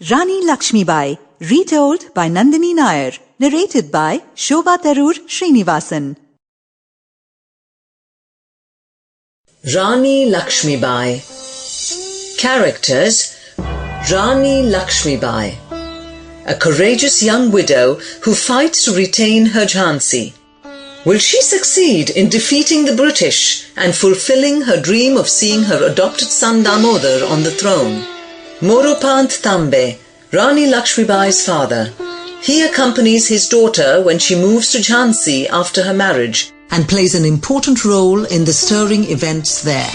Rani Lakshmibai, retold by Nandini Nair, narrated by Shobha Tharoor Srinivasan. Rani Lakshmibai. Characters: Rani Lakshmibai, a courageous young widow who fights to retain her Jhansi. Will she succeed in defeating the British and fulfilling her dream of seeing her adopted son Damodar on the throne? Moropant Tambe, Rani Lakshmibai's father. He accompanies his daughter when she moves to Jhansi after her marriage and plays an important role in the stirring events there.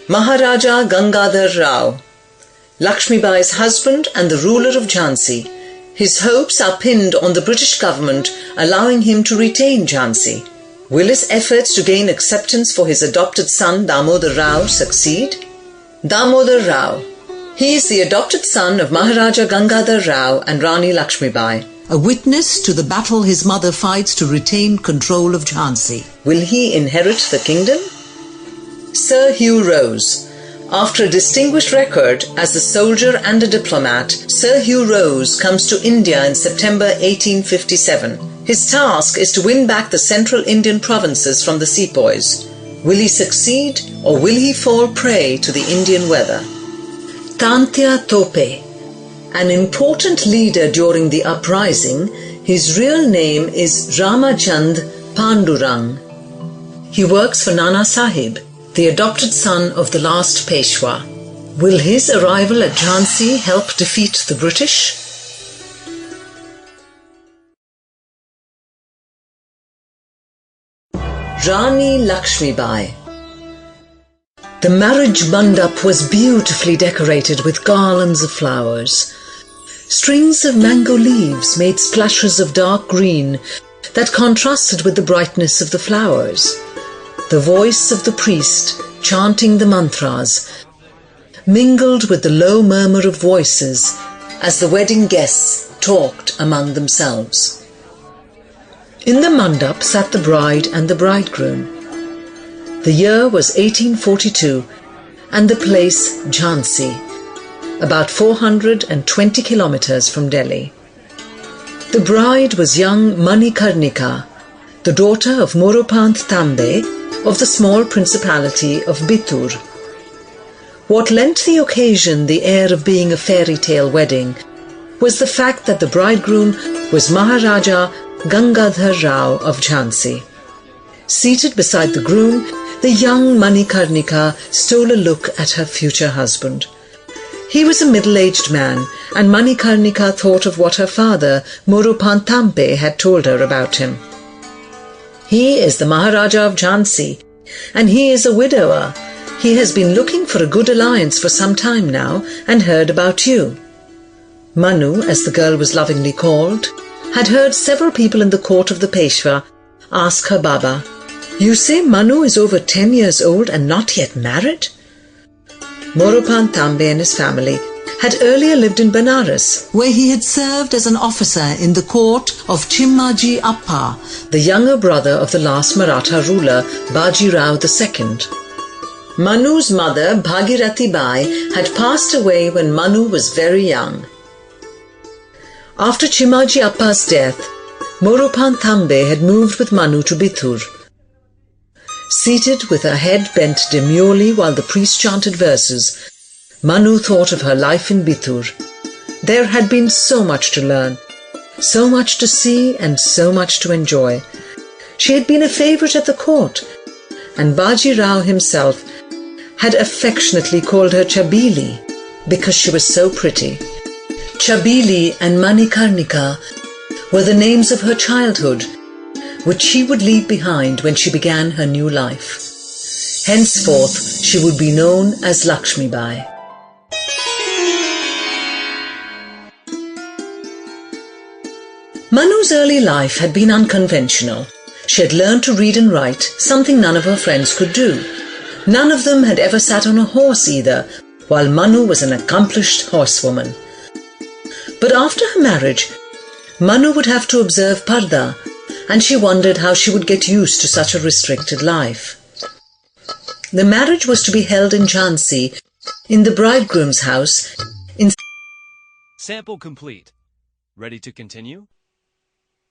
Maharaja Gangadhar Rao, Lakshmibai's husband and the ruler of Jhansi. His hopes are pinned on the British government allowing him to retain Jhansi. Will his efforts to gain acceptance for his adopted son Damodar Rao succeed? Damodar Rao. He is the adopted son of Maharaja Gangadhar Rao and Rani Lakshmibai, a witness to the battle his mother fights to retain control of Jhansi. Will he inherit the kingdom? Sir Hugh Rose. After a distinguished record as a soldier and a diplomat, Sir Hugh Rose comes to India in September 1857. His task is to win back the central Indian provinces from the sepoys. Will he succeed or will he fall prey to the Indian weather? Tantya Tope. An important leader during the uprising, his real name is Ramachand Pandurang. He works for Nana Sahib, the adopted son of the last Peshwa. Will his arrival at Jhansi help defeat the British? Rani Lakshmibai. The marriage mandap was beautifully decorated with garlands of flowers. Strings of mango leaves made splashes of dark green that contrasted with the brightness of the flowers. The voice of the priest chanting the mantras mingled with the low murmur of voices as the wedding guests talked among themselves. In the mandap sat the bride and the bridegroom. The year was 1842 and the place Jhansi, about 420 kilometers from Delhi. The bride was young Manikarnika, the daughter of Moropant Tambe of the small principality of Bitur. What lent the occasion the air of being a fairy tale wedding was the fact that the bridegroom was Maharaja Gangadhar Rao of Jhansi. Seated beside the groom, the young Manikarnika stole a look at her future husband. He was a middle-aged man, and Manikarnika thought of what her father, Moropant Tambe, had told her about him. He is the Maharaja of Jhansi, and he is a widower. He has been looking for a good alliance for some time now, and heard about you. Manu, as the girl was lovingly called, had heard several people in the court of the Peshwa ask her Baba, "You say Manu is over 10 years old and not yet married?" Moropant Tambe and his family had earlier lived in Benares, where he had served as an officer in the court of Chimmaji Appa, the younger brother of the last Maratha ruler, Baji Rao II. Manu's mother, Bhagirathi Bai, had passed away when Manu was very young. After Chimmaji Appa's death, Moropant Tambe had moved with Manu to Bitur. Seated with her head bent demurely while the priest chanted verses, Manu thought of her life in Bitur. There had been so much to learn, so much to see and so much to enjoy. She had been a favourite at the court, and Baji Rao himself had affectionately called her Chabili because she was so pretty. Chabili and Manikarnika were the names of her childhood, which she would leave behind when she began her new life. Henceforth, she would be known as Lakshmibai. Manu's early life had been unconventional. She had learned to read and write, something none of her friends could do. None of them had ever sat on a horse either, while Manu was an accomplished horsewoman. But after her marriage, Manu would have to observe Parda, and she wondered how she would get used to such a restricted life. The marriage was to be held in Jhansi, in the bridegroom's house, in Sample complete. Ready to continue?